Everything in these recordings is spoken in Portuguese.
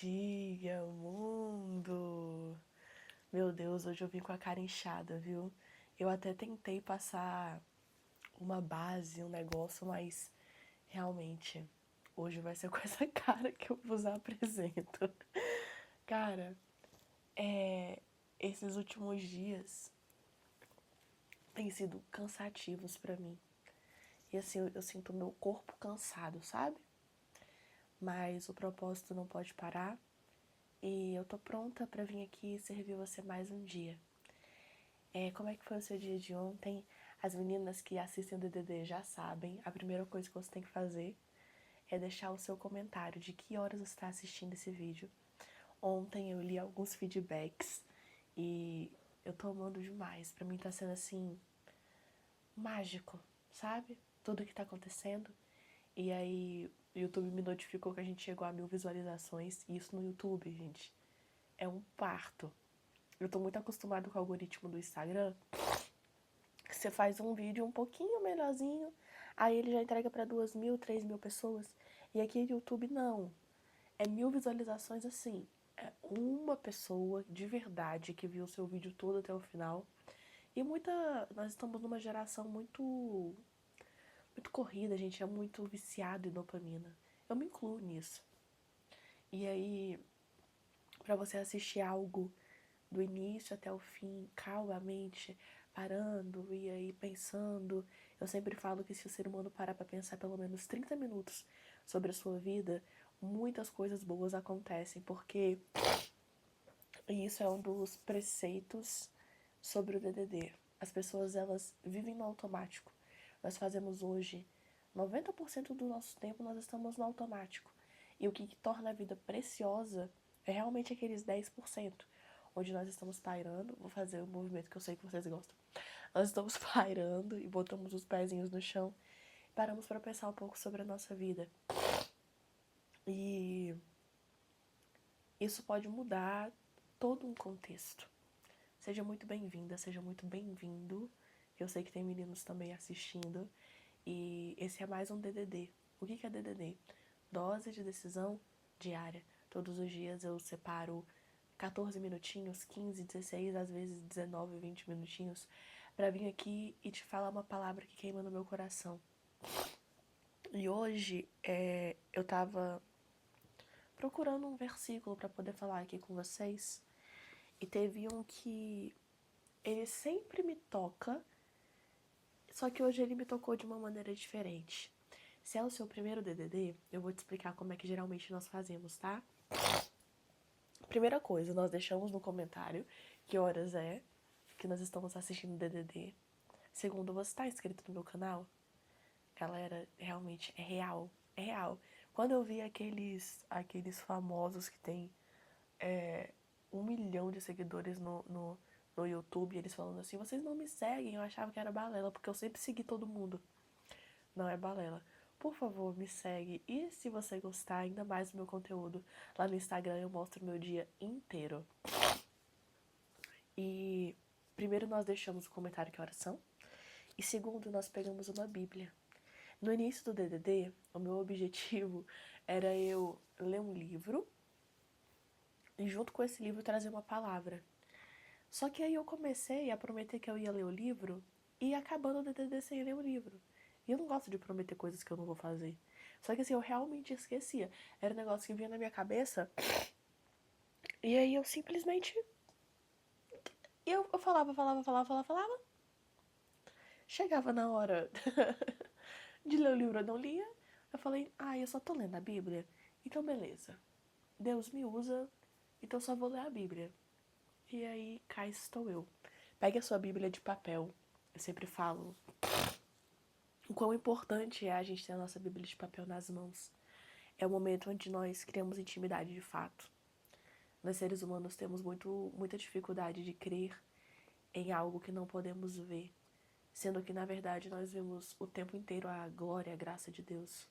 dia, mundo! Meu Deus, hoje eu vim com a cara inchada, viu? Eu até tentei passar uma base, um negócio, mas realmente, hoje vai ser com essa cara que eu vos apresento. Cara, esses últimos dias têm sido cansativos pra mim. E assim, eu sinto meu corpo cansado, sabe? Mas o propósito não pode parar. E eu tô pronta pra vir aqui servir você mais um dia. Como é que foi o seu dia de ontem? As meninas que assistem o DDD já sabem. A primeira coisa que você tem que fazer é deixar o seu comentário de que horas você está assistindo esse vídeo. Ontem eu li alguns feedbacks e eu tô amando demais. Pra mim tá sendo assim, mágico, sabe? Tudo que tá acontecendo. E aí o YouTube me notificou que a gente chegou a 1000 visualizações. E isso no YouTube, gente, é um parto. Eu tô muito acostumado com o algoritmo do Instagram. Você faz um vídeo um pouquinho melhorzinho, aí ele já entrega pra 2.000, 3.000 pessoas. E aqui no YouTube não. É 1000 visualizações assim. É uma pessoa de verdade que viu o seu vídeo todo até o final. E nós estamos numa geração muito corrida, a gente é muito viciado em dopamina. Eu me incluo nisso. E aí, pra você assistir algo do início até o fim, calmamente, parando e aí pensando. Eu sempre falo que se o ser humano parar para pensar pelo menos 30 minutos sobre a sua vida, muitas coisas boas acontecem, porque isso é um dos preceitos sobre o DDD. As pessoas, elas vivem no automático. Nós fazemos hoje 90% do nosso tempo nós estamos no automático. E o que torna a vida preciosa é realmente aqueles 10%, onde nós estamos pairando. Vou fazer o movimento que eu sei que vocês gostam. Nós estamos pairando e botamos os pezinhos no chão. Paramos para pensar um pouco sobre a nossa vida. E isso pode mudar todo um contexto. Seja muito bem-vinda, seja muito bem-vindo. Eu sei que tem meninos também assistindo. E esse é mais um DDD. O que é DDD? Dose de decisão diária. Todos os dias eu separo 14 minutinhos, 15, 16, às vezes 19, 20 minutinhos para vir aqui e te falar uma palavra que queima no meu coração. E hoje eu tava procurando um versículo para poder falar aqui com vocês. E teve um que ele sempre me toca, só que hoje ele me tocou de uma maneira diferente. Se é o seu primeiro DDD, eu vou te explicar como é que geralmente nós fazemos, tá? Primeira coisa, nós deixamos no comentário que horas é que nós estamos assistindo DDD. Segundo, você está inscrito no meu canal? Galera, realmente é real, é real. Quando eu vi aqueles famosos que tem 1 milhão de seguidores no YouTube, eles falando assim, vocês não me seguem, eu achava que era balela, porque eu sempre segui todo mundo. Não é balela. Por favor, me segue. E se você gostar ainda mais do meu conteúdo, lá no Instagram eu mostro o meu dia inteiro. E primeiro nós deixamos o comentário que horas são. E segundo, nós pegamos uma Bíblia. No início do DDD, o meu objetivo era eu ler um livro e junto com esse livro trazer uma palavra. Só que aí eu comecei a prometer que eu ia ler o livro e acabando o DDD sem ler o livro. E eu não gosto de prometer coisas que eu não vou fazer. Só que assim, eu realmente esquecia. Era um negócio que vinha na minha cabeça e aí eu simplesmente... Eu falava. Chegava na hora de ler o livro, eu não lia. Eu falei, eu só tô lendo a Bíblia. Então beleza. Deus me usa, então só vou ler a Bíblia. E aí cá estou eu. Pegue a sua Bíblia de papel. Eu sempre falo o quão importante é a gente ter a nossa Bíblia de papel nas mãos. É o momento onde nós criamos intimidade de fato. Nós seres humanos temos muita dificuldade de crer em algo que não podemos ver, sendo que na verdade nós vemos o tempo inteiro a glória e a graça de Deus.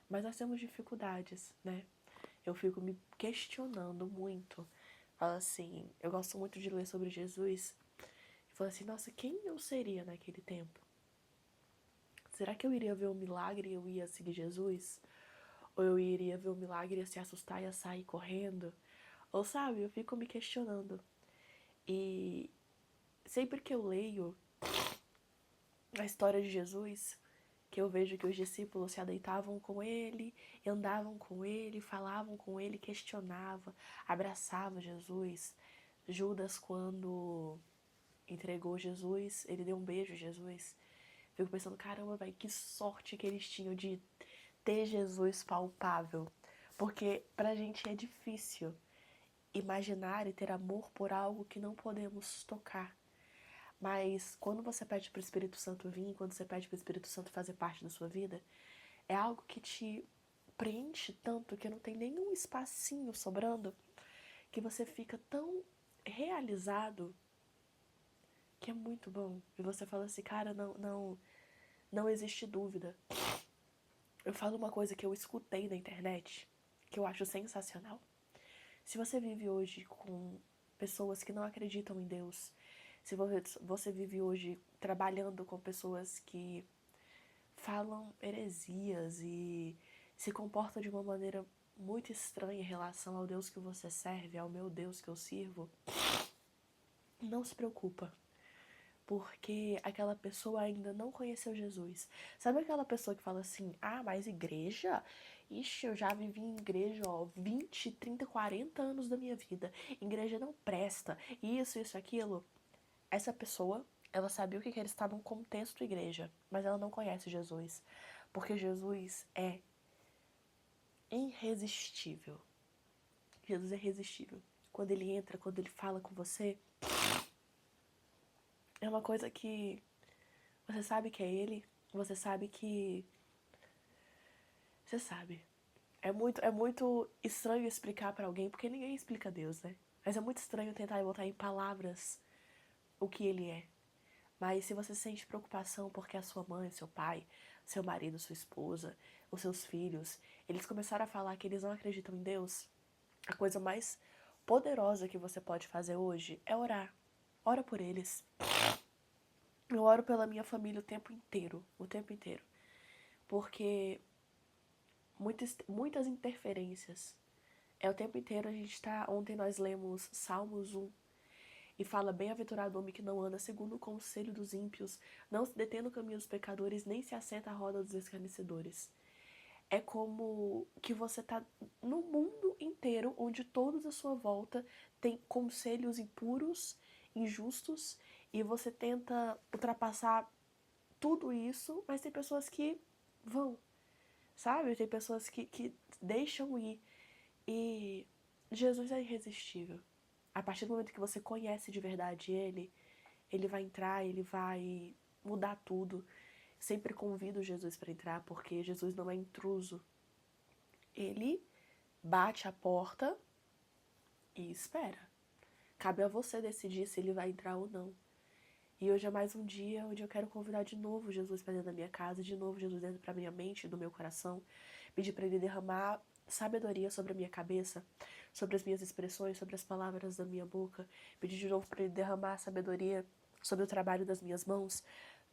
Mas nós temos dificuldades, né? Eu fico me questionando muito. Falo assim, eu gosto muito de ler sobre Jesus. E falo assim, nossa, quem eu seria naquele tempo? Será que eu iria ver um milagre e eu ia seguir Jesus? Ou eu iria ver o milagre, ia se assustar e ia sair correndo? Ou sabe, eu fico me questionando. E sempre que eu leio a história de Jesus, que eu vejo que os discípulos se adeitavam com ele, andavam com ele, falavam com ele, questionavam, abraçavam Jesus. Judas, quando entregou Jesus, ele deu um beijo a Jesus. Fico pensando, caramba, velho, que sorte que eles tinham de ter Jesus palpável. Porque pra gente é difícil imaginar e ter amor por algo que não podemos tocar. Mas quando você pede pro Espírito Santo vir, quando você pede pro Espírito Santo fazer parte da sua vida, é algo que te preenche tanto que não tem nenhum espacinho sobrando, que você fica tão realizado que é muito bom. E você fala assim, cara, não existe dúvida. Eu falo uma coisa que eu escutei na internet, que eu acho sensacional. Se você vive hoje com pessoas que não acreditam em Deus, se você vive hoje trabalhando com pessoas que falam heresias e se comportam de uma maneira muito estranha em relação ao Deus que você serve, ao meu Deus que eu sirvo, não se preocupa. Porque aquela pessoa ainda não conheceu Jesus. Sabe aquela pessoa que fala assim, ah, mas igreja? Ixi, eu já vivi em igreja, ó, 20, 30, 40 anos da minha vida. Igreja não presta, isso, aquilo. Essa pessoa, ela sabia o que era estar num contexto igreja, mas ela não conhece Jesus. Porque Jesus é irresistível. Jesus é irresistível. Quando ele entra, quando ele fala com você, é uma coisa que você sabe que é ele, você sabe que... Você sabe. É muito estranho explicar pra alguém, porque ninguém explica Deus, né? Mas é muito estranho tentar botar em palavras o que ele é. Mas se você sente preocupação porque a sua mãe, seu pai, seu marido, sua esposa, os seus filhos, eles começaram a falar que eles não acreditam em Deus, a coisa mais poderosa que você pode fazer hoje é orar. Ora por eles. Eu oro pela minha família o tempo inteiro, o tempo inteiro. Porque muitas interferências. É o tempo inteiro a gente tá... Ontem nós lemos Salmos 1 e fala: bem-aventurado o homem que não anda segundo o conselho dos ímpios, não se detém no caminho dos pecadores, nem se assenta à roda dos escarnecedores. É como que você tá no mundo inteiro, onde todos à sua volta tem conselhos impuros, injustos, e você tenta ultrapassar tudo isso, mas tem pessoas que vão, sabe? Tem pessoas que deixam ir. E Jesus é irresistível. A partir do momento que você conhece de verdade ele vai entrar, ele vai mudar tudo. Sempre convido Jesus para entrar, porque Jesus não é intruso. Ele bate a porta e espera. Cabe a você decidir se ele vai entrar ou não. E hoje é mais um dia onde eu quero convidar de novo Jesus para dentro da minha casa, de novo Jesus dentro para minha mente, do meu coração, pedir para ele derramar sabedoria sobre a minha cabeça, sobre as minhas expressões, sobre as palavras da minha boca, pedir de novo para ele derramar sabedoria sobre o trabalho das minhas mãos,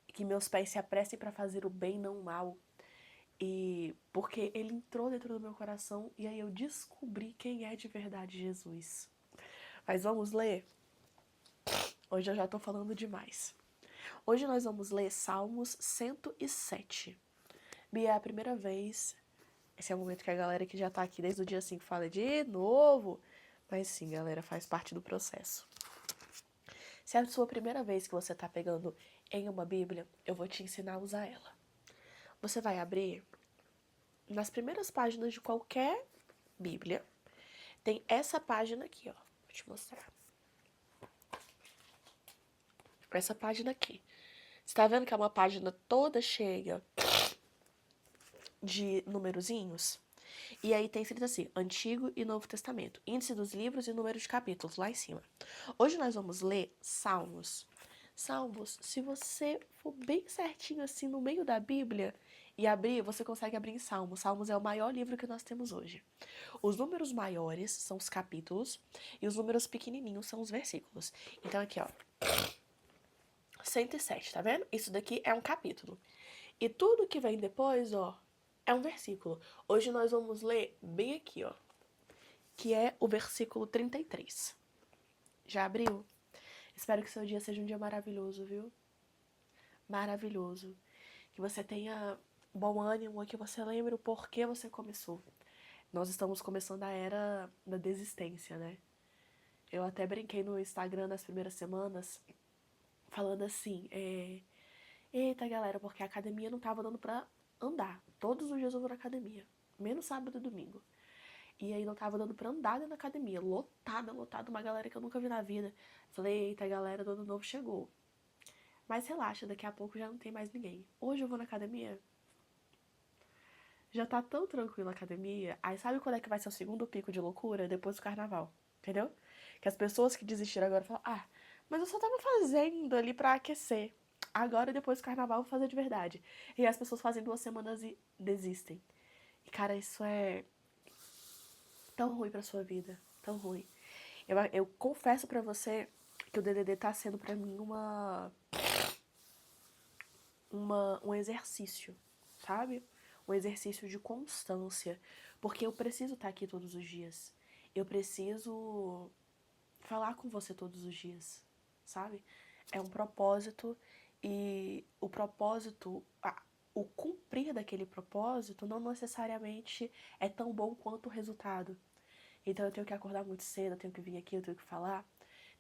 que meus pés se apressem para fazer o bem, não o mal. E porque ele entrou dentro do meu coração e aí eu descobri quem é de verdade Jesus. Mas vamos ler? Hoje eu já tô falando demais. Hoje nós vamos ler Salmos 107. Bia, é a primeira vez. Esse é o momento que a galera que já tá aqui desde o dia 5 fala de novo. Mas sim, galera, faz parte do processo. Se é a sua primeira vez que você tá pegando em uma Bíblia, eu vou te ensinar a usar ela. Você vai abrir nas primeiras páginas de qualquer Bíblia. Tem essa página aqui, ó. Vou te mostrar. Essa página aqui. Você tá vendo que é uma página toda cheia de numerozinhos? E aí tem escrito assim, Antigo e Novo Testamento, índice dos livros e número de capítulos, lá em cima. Hoje nós vamos ler Salmos. Salmos, se você for bem certinho assim no meio da Bíblia e abrir, você consegue abrir em Salmos. Salmos é o maior livro que nós temos hoje. Os números maiores são os capítulos e os números pequenininhos são os versículos. Então aqui, ó, 107, tá vendo? Isso daqui é um capítulo. E tudo que vem depois, ó, É um versículo. Hoje nós vamos ler bem aqui, ó, que é o versículo 33. Já abriu? Espero que seu dia seja um dia maravilhoso, viu? Maravilhoso. Que você tenha bom ânimo, que você lembre o porquê você começou. Nós estamos começando a era da desistência, né? Eu até brinquei no Instagram nas primeiras semanas, falando assim, eita galera, porque a academia não tava dando pra andar. Todos os dias eu vou na academia, menos sábado e domingo. E aí não tava dando pra andar dentro da academia, lotada, lotada, uma galera que eu nunca vi na vida. Falei, eita galera, do ano novo chegou. Mas relaxa, daqui a pouco já não tem mais ninguém. Hoje eu vou na academia, já tá tão tranquilo a academia. Aí sabe quando é que vai ser o segundo pico de loucura? Depois do carnaval, entendeu? Que as pessoas que desistiram agora falam, mas eu só tava fazendo ali pra aquecer. Agora, depois do carnaval, eu vou fazer de verdade. E as pessoas fazem 2 semanas e desistem. E, cara, isso é tão ruim pra sua vida. Tão ruim. Eu confesso pra você que o DDD tá sendo pra mim um exercício, sabe? Um exercício de constância. Porque eu preciso estar aqui todos os dias. Eu preciso falar com você todos os dias, sabe? É um propósito e o propósito, o cumprir daquele propósito não necessariamente é tão bom quanto o resultado. Então eu tenho que acordar muito cedo, eu tenho que vir aqui, eu tenho que falar,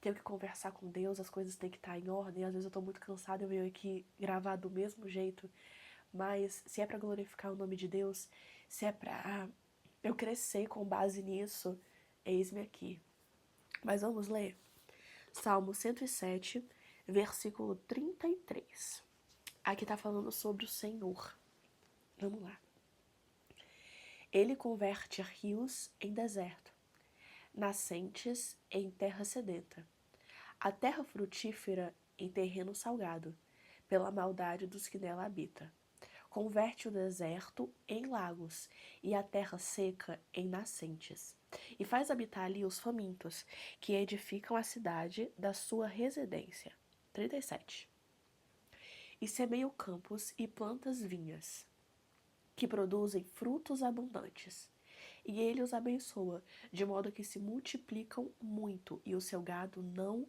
tenho que conversar com Deus, as coisas têm que estar em ordem. Às vezes eu tô muito cansada, eu venho aqui gravar do mesmo jeito, mas se é para glorificar o nome de Deus, se é para eu crescer com base nisso, eis-me aqui. Mas vamos ler Salmo 107, versículo 33. Aqui tá falando sobre o Senhor. Vamos lá. Ele converte rios em deserto, nascentes em terra sedenta, a terra frutífera em terreno salgado, pela maldade dos que nela habitam. Converte o deserto em lagos e a terra seca em nascentes. E faz habitar ali os famintos, que edificam a cidade da sua residência. 37. E semeia campos e plantas vinhas, que produzem frutos abundantes. E ele os abençoa, de modo que se multiplicam muito, e o seu gado não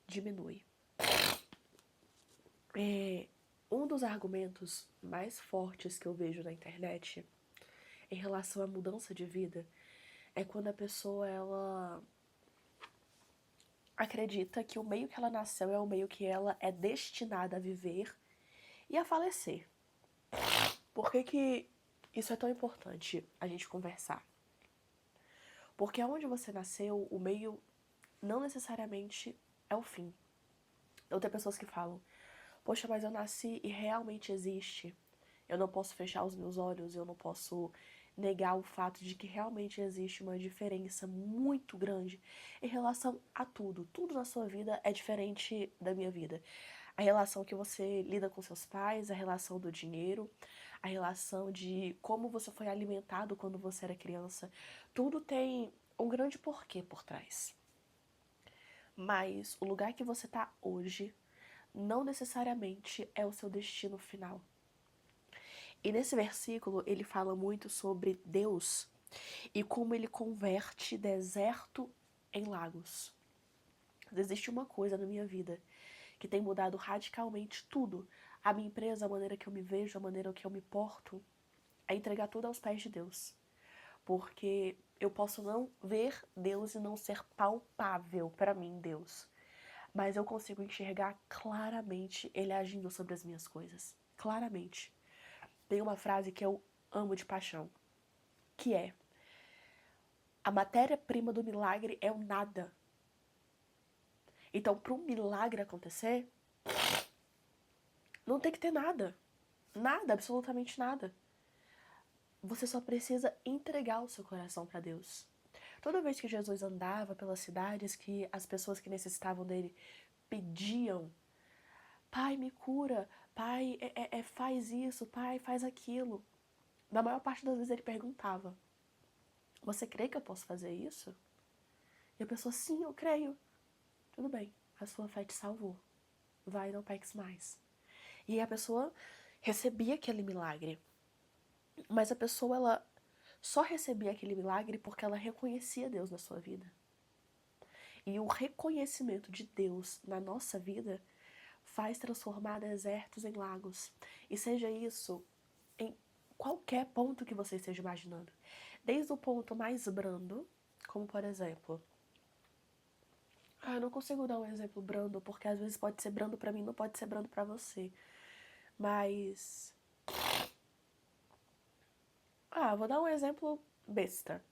diminui. Um dos argumentos mais fortes que eu vejo na internet em relação à mudança de vida é quando a pessoa ela acredita que o meio que ela nasceu é o meio que ela é destinada a viver e a falecer. Por que que isso é tão importante a gente conversar? Porque onde você nasceu, o meio não necessariamente é o fim. Então tem pessoas que falam, poxa, mas eu nasci e realmente existe. Eu não posso fechar os meus olhos, eu não posso negar o fato de que realmente existe uma diferença muito grande em relação a tudo. Tudo na sua vida é diferente da minha vida. A relação que você lida com seus pais, a relação do dinheiro, a relação de como você foi alimentado quando você era criança, tudo tem um grande porquê por trás. Mas o lugar que você está hoje não necessariamente é o seu destino final. E nesse versículo ele fala muito sobre Deus e como ele converte deserto em lagos. Existe uma coisa na minha vida que tem mudado radicalmente tudo. A minha empresa, a maneira que eu me vejo, a maneira que eu me porto, é entregar tudo aos pés de Deus. Porque eu posso não ver Deus e não ser palpável para mim, Deus. Mas eu consigo enxergar claramente Ele agindo sobre as minhas coisas. Claramente. Tem uma frase que eu amo de paixão, que é: a matéria-prima do milagre é o nada. Então, para um milagre acontecer, não tem que ter nada. Nada, absolutamente nada. Você só precisa entregar o seu coração para Deus. Toda vez que Jesus andava pelas cidades, que as pessoas que necessitavam dele pediam: Pai, me cura. Pai, faz isso. Pai, faz aquilo. Na maior parte das vezes ele perguntava: você crê que eu posso fazer isso? E a pessoa: sim, eu creio. Tudo bem, a sua fé te salvou. Vai, não peques mais. E aí a pessoa recebia aquele milagre. Mas a pessoa, ela só recebia aquele milagre porque ela reconhecia Deus na sua vida. E o reconhecimento de Deus na nossa vida faz transformar desertos em lagos. E seja isso em qualquer ponto que você esteja imaginando. Desde o ponto mais brando, como por exemplo... eu não consigo dar um exemplo brando, porque às vezes pode ser brando pra mim, não pode ser brando pra você. Mas... vou dar um exemplo besta.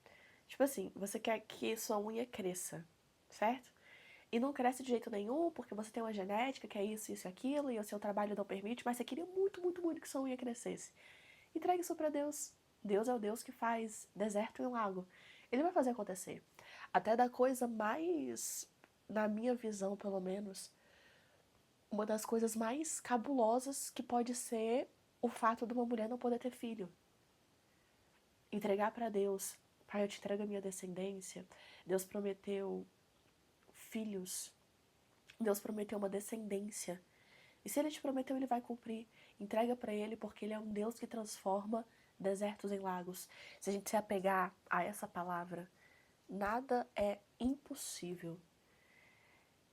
Tipo assim, você quer que sua unha cresça, certo? E não cresce de jeito nenhum, porque você tem uma genética que é isso e aquilo, e o seu trabalho não permite, mas você queria muito, muito, muito que sua unha crescesse. Entregue isso pra Deus. Deus é o Deus que faz deserto e lago. Ele vai fazer acontecer. Até da coisa mais, na minha visão pelo menos, uma das coisas mais cabulosas que pode ser o fato de uma mulher não poder ter filho. Entregar pra Deus, Pai, eu te entrego a minha descendência. Deus prometeu filhos. Deus prometeu uma descendência. E se Ele te prometeu, Ele vai cumprir. Entrega pra Ele, porque Ele é um Deus que transforma desertos em lagos. Se a gente se apegar a essa palavra, nada é impossível.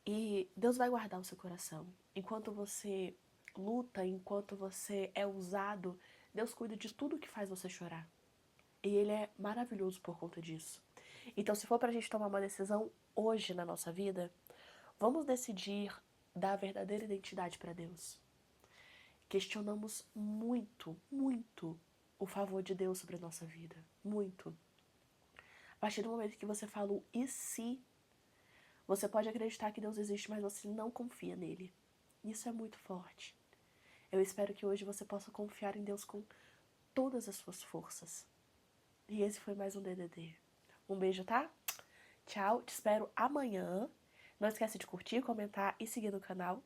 E Deus vai guardar o seu coração. Enquanto você luta, enquanto você é usado, Deus cuida de tudo que faz você chorar. E Ele é maravilhoso por conta disso. Então, se for pra gente tomar uma decisão hoje na nossa vida, vamos decidir dar a verdadeira identidade para Deus. Questionamos muito, muito o favor de Deus sobre a nossa vida. Muito. A partir do momento que você fala o e se, você pode acreditar que Deus existe, mas você não confia nele. Isso é muito forte. Eu espero que hoje você possa confiar em Deus com todas as suas forças. E esse foi mais um DDD. Um beijo, tá? Tchau, te espero amanhã. Não esquece de curtir, comentar e seguir no canal.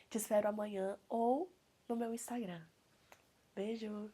Te espero amanhã ou no meu Instagram. Beijo!